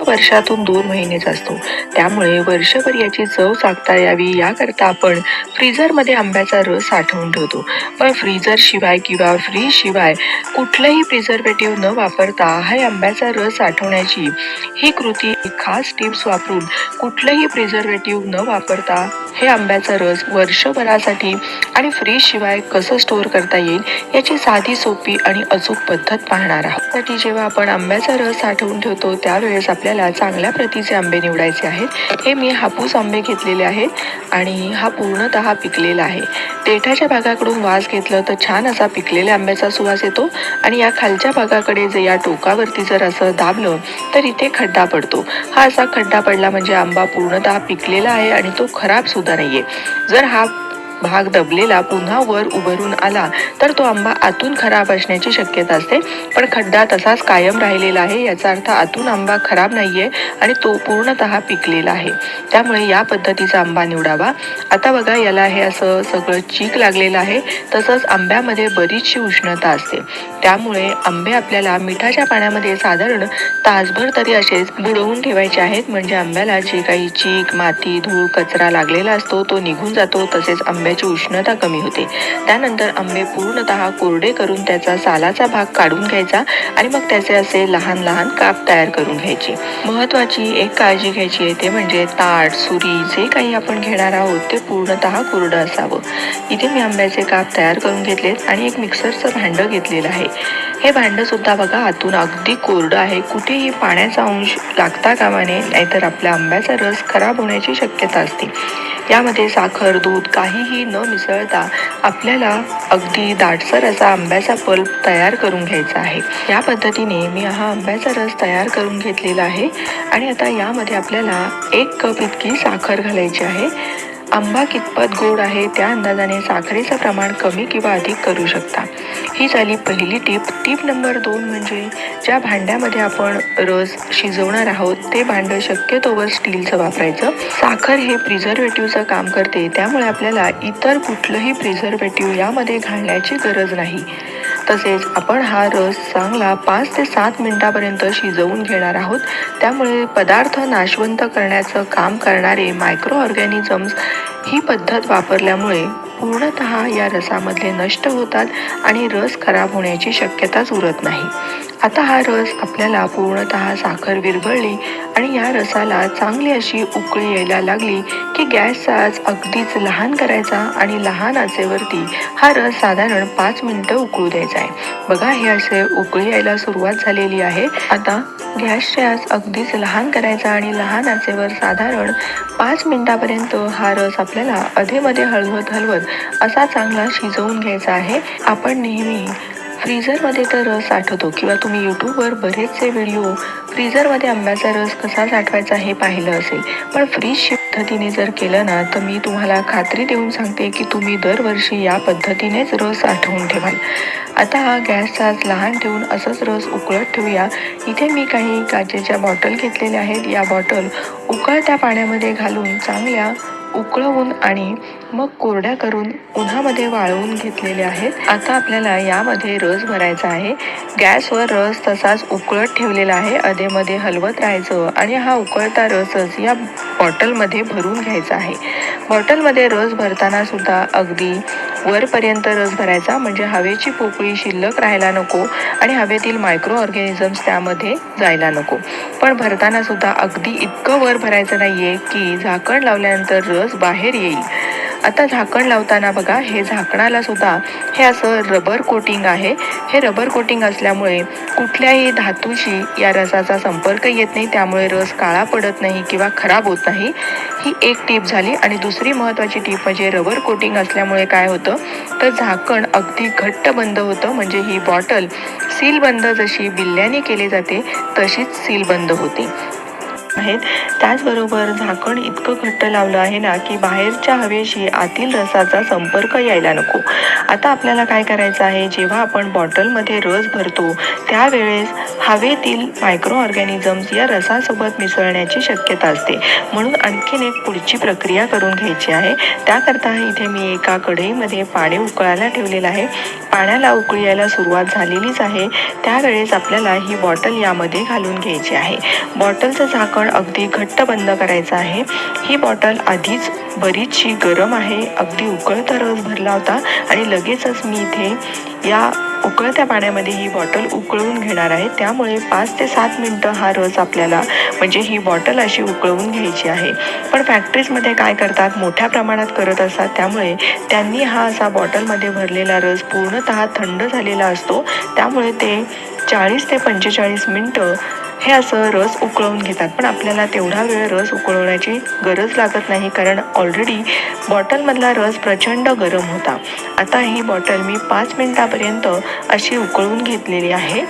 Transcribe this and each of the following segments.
वर्षातून 2 महिनेच असतो. त्यामुळे वर्षभर याची चव चाखता यावी याकरता आपण फ्रीझरमध्ये आंब्याचा रस साठवून ठेवतो. पण फ्रीझर शिवाय किंवा फ्रीज शिवाय कुठलंही प्रिझर्वेटिव्ह न वापरता हा आंब्याचा रस साठवण्याची ही कृती खास टिप्स वापरून कुठलंही प्रिझर्वेटिव्ह न वापरता हे आंब्याचा रस वर्षभरासाठी आणि फ्रीज शिवाय कसं स्टोअर करता येईल याची साधी सोपी आणि अचूक पद्धत पाहणार आहोत. त्यासाठी जेव्हा आपण आंब्याचा रस साठवून ठेवतो त्यावेळेस आपल्याला चांगल्या प्रतीचे आंबे निवडायचे आहेत. हे मी हापूस आंबे घेतलेले आहेत आणि हा पूर्णतः पिकलेला आहे. देठाच्या भागाकडून वास घेतलं तर छान असा पिकलेल्या आंब्याचा सुवास येतो आणि या खालच्या भागाकडे जर या टोकावरती जर असं दाबलं तर इथे खड्डा पडतो. हा असा खड्डा पडला म्हणजे आंबा पूर्णतः पिकलेला आहे आणि तो खराब सुद्धा नाहीये. जर हा भाग दबलेला पुन्हा वर उभरून आला तर तो आंबा आतून खराब असण्याची शक्यता असते. पण खड्डा तसाच कायम राहिलेला आहे याचा अर्थ आतून आंबा खराब नाहीये आणि तो पूर्णतः पिकलेला आहे. त्यामुळे या पद्धतीचा आंबा निवडावा. आता बघा याला हे असं सगळं चीक लागलेलं आहे. तसंच आंब्यामध्ये बरीचशी उष्णता असते. त्यामुळे आंबे आपल्याला मिठाच्या पाण्यामध्ये साधारण तासभर तरी असेच बुडवून ठेवायचे आहेत. म्हणजे आंब्याला जे काही चीक, माती, धूळ, कचरा लागलेला असतो तो निघून जातो. तसेच आंब्याची उष्णता कमी होते. त्यानंतर आंबे पूर्णतः कोरडे करून त्याचा सालाचा भाग काढून घ्यायचा आणि मग त्याचे असे लहान लहान काप तयार करून घ्यायचे. महत्वाची एक काळजी घ्यायची आहे ते म्हणजे ताट, सुरी जे काही आपण घेणार आहोत ते पूर्णतः कोरडं असावं. इथे मी आंब्याचे काप तयार करून घेतलेत आणि एक मिक्सरचं भांडं घेतलेलं आहे. हे भांडं सुद्धा बघा आतून अगदी कोरडं आहे. कुठेही पाण्याचा अंश लागता कामा नये, नाहीतर आपल्या आंब्याचा रस खराब होण्याची शक्यता असते. यामध्ये साखर, दूध काहीही न मिसळता आपल्याला अगदी दाटसर असा आंब्याचा पल्प तयार करून घ्यायचा आहे. या पद्धतीने मी हा आंब्याचा रस तयार करून घेतलेला आहे आणि आता यामध्ये आपल्याला 1 कप इतकी साखर घालायची आहे. आंबा कितपत गोड आहे त्या अंदाजाने साखरेचं प्रमाण कमी किंवा अधिक करू शकता. ही झाली पहिली टीप. टीप नंबर 2 म्हणजे ज्या भांड्यामध्ये आपण रस शिजवणार आहोत ते भांडं शक्यतोवर स्टीलचं वापरायचं. साखर हे प्रिझर्वेटिव्हचं काम करते. त्यामुळे आपल्याला इतर कुठलंही प्रिझर्वेटिव्ह यामध्ये घालण्याची गरज नाही. तसेच आपण हा रस चांगला 5 ते 7 मिनिटापर्यंत शिजवून घेणार आहोत. त्यामुळे पदार्थ नाशवंत करण्याचं काम करणारे मायक्रो ऑर्गॅनिझम्स ही पद्धत वापरल्यामुळे पूर्णतः या रसामधले नष्ट होतात आणि रस खराब होण्याची शक्यताच उरत नाही. आता हा रस आपल्याला पूर्णतः साखर विरघळली आणि या रसाला चांगली अशी उकळी यायला लागली की गॅसचा आच अगदीच लहान करायचा आणि लहान आचेवरती हा रस साधारण 5 मिनिटं उकळू द्यायचा आहे. बघा हे असे उकळी यायला सुरुवात झालेली आहे. आता गॅसचे आच अगदीच लहान करायचा आणि लहान आचेवर साधारण 5 मिनिटापर्यंत हा रस आपल्याला अधेमध्ये हलवत असा चांगला शिजवून घ्यायचा आहे. आपण नेहमी फ्रीझरमध्ये तर रस साठवतो किंवा तुम्ही यूट्यूबवर बरेचसे व्हिडिओ फ्रीझरमध्ये आंब्याचा रस कसा साठवायचा हे पाहिलं असेल. पण फ्रीज पद्धतीने जर केलं ना तर मी तुम्हाला खात्री देऊन सांगते की तुम्ही दरवर्षी या पद्धतीनेच रस साठवून ठेवाल. आता हा गॅसचा लहान ठेवून असंच रस उकळत ठेवूया. इथे मी काही काचेच्या बॉटल घेतलेल्या आहेत. या बॉटल उकळत्या पाण्यामध्ये घालून चांगल्या उकळवून आणि मग कोरड्या करून उन्हामध्ये वाळवून घेतलेले आहेत. आता आपल्याला यामध्ये रस भरायचा आहे. गॅसवर रस तसाच उकळत ठेवलेला आहे. अधेमध्ये हलवत राहायचं आणि हा उकळता रसच या बॉटलमध्ये भरून घ्यायचा आहे. बॉटलमध्ये रस भरताना सुद्धा अगदी वरपर्यंत रस भरायचा म्हणजे हवेची पोकळी शिल्लक राहायला नको आणि हवेतील मायक्रो ऑर्गॅनिझम्स त्यामध्ये जायला नको. पण भरताना सुद्धा अगदी इतकं वर भरायचं नाहीये की झाकण लावल्यानंतर रस बाहेर येईल. आता झाकण लावताना बघा हे झाकणाला सुद्धा हे असं रबर कोटिंग आहे. हे रबर कोटिंग असल्यामुळे कुठल्याही धातूशी या रसाचा संपर्क येत नाही. त्यामुळे रस काळा पडत नाही किंवा खराब होत नाही. ही एक टीप झाली. आणि दुसरी महत्त्वाची टीप म्हणजे रबर कोटिंग असल्यामुळे काय होतं तर झाकण अगदी घट्ट बंद होतं. म्हणजे ही बॉटल सील बंद जशी बिल्ल्याने केली जाते तशीच सील बंद होते. आहेत. त्याचबरोबर झाकण इतकं घट्ट लावलं आहे ना की बाहेरच्या हवेशी आतील रसाचा संपर्क यायला नको. आता आपल्याला काय करायचं आहे, जेव्हा आपण बॉटलमध्ये रस भरतो त्यावेळेस हवेतील मायक्रो ऑर्गॅनिझम्स या रसासोबत मिसळण्याची शक्यता असते. म्हणून आणखीन एक पुढची प्रक्रिया करून घ्यायची आहे. त्याकरता इथे मी एका कढईमध्ये पाणी उकळायला ठेवलेलं आहे. पाण्याला उकळी यायला सुरुवात झालेलीच आहे. त्यावेळेस आपल्याला ही बॉटल यामध्ये घालून घ्यायची आहे. बॉटलचं झाकण अगदी घट्ट बंद करायचं आहे. ही बॉटल आधीच बरीचशी गरम आहे. अगदी उकळता रस भरला होता आणि लगेचच मी इथे या उकळत्या पाण्यामध्ये ही बॉटल उकळवून घेणार आहे. त्यामुळे 5 ते 7 मिनटं हा रस आपल्याला म्हणजे ही बॉटल अशी उकळवून घ्यायची आहे. पण फॅक्टरीजमध्ये काय करतात, मोठ्या प्रमाणात करत असतात, त्यामुळे त्यांनी हा असा बॉटलमध्ये भरलेला रस पूर्णतः थंड झालेला असतो. त्यामुळे ते 40 ते 45 मिनटं हे असं रस उकळवून घेतात. पण आपल्याला तेवढा वेळ रस उकळवण्याची गरज लागत नाही, कारण ऑलरेडी बॉटलमधला रस प्रचंड गरम होता. आता ही बॉटल मी 5 मिनटापर्यंत अशी उकळून घेतलेली आहे.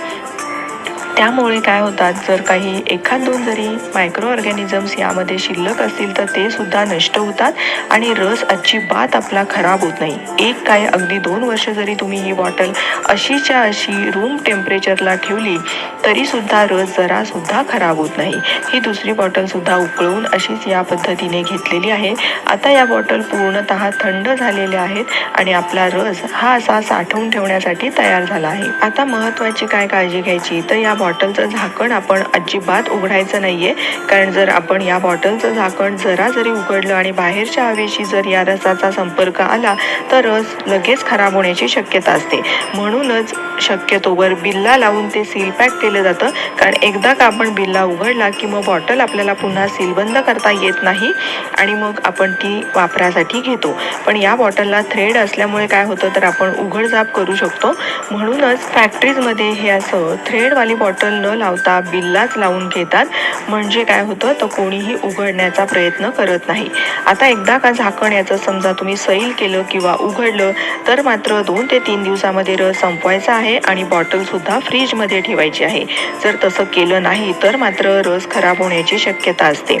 त्यामुळे काय होतात, जर काही एखाद दोन जरी मायक्रो ऑर्गॅनिझम्स यामध्ये शिल्लक असतील तर ते सुद्धा नष्ट होतात आणि रस अजिबात आपला खराब होत नाही. एक काय अगदी 2 वर्ष जरी तुम्ही ही बॉटल अशीच्या अशी रूम टेम्परेचरला ठेवली तरी सुद्धा रस जरा सुद्धा खराब होत नाही. ही दुसरी बॉटल सुद्धा उकळून अशीच या पद्धतीने घेतलेली आहे. आता या बॉटल पूर्णतः थंड झालेल्या आहेत आणि आपला रस हा असा साठवून ठेवण्यासाठी तयार झाला आहे. आता महत्त्वाची काय काळजी घ्यायची, तर या बॉटलचं झाकण आपण अजिबात उघडायचं नाहीये, कारण जर आपण या बॉटलचं झाकण जरा जरी उघडलं आणि बाहेरच्या हवेशी जर या रसाचा संपर्क आला तर रस लगेच खराब होण्याची शक्यता असते. म्हणूनच शक्यतोवर बिल्ला लावून ते सील पॅक केलं जातं, कारण एकदा का आपण बिल्ला उघडला की मग बॉटल आपल्याला पुन्हा सीलबंद करता येत नाही आणि मग आपण ती वापरासाठी घेतो. पण या बॉटलला थ्रेड असल्यामुळे काय होतं, तर आपण उघडझाप करू शकतो. म्हणूनच फॅक्टरीजमध्ये हे असं थ्रेडवाली बॉटल न लावता बिल्लाच लावून घेतात, म्हणजे काय होतं तर कोणीही उघडण्याचा प्रयत्न करत नाही. आता एकदा का झाकण याचं समजा तुम्ही सैल केलं किंवा उघडलं तर मात्र 2 ते 3 दिवसामध्ये रस संपवायचा आहे आणि बॉटल सुद्धा फ्रीजमध्ये ठेवायची आहे. जर तसं केलं नाही तर मात्र रस खराब होण्याची शक्यता असते.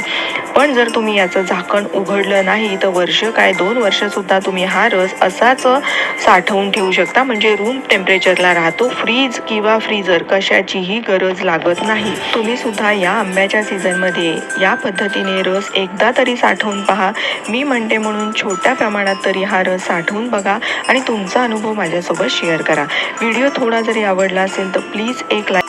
पण जर तुम्ही याचं झाकण उघडलं नाही तर वर्ष काय 2 वर्ष सुद्धा तुम्ही हा रस असाच साठवून ठेवू शकता, म्हणजे रूम टेम्परेचरला राहतो. फ्रीज किंवा फ्रीजर कशाचीही गरज लागत नाही. तुम्ही सुद्धा या आंब्याच्या सीझनमध्ये या पद्धतीने रस एकदा तरी साठवून पहा. मी म्हणते म्हणून छोट्या प्रमाणात तरी हा रस साठवून बघा आणि तुमचा अनुभव माझ्यासोबत शेअर करा. व्हिडिओ थोडा जरी आवडला असेल तर प्लीज एक लाईक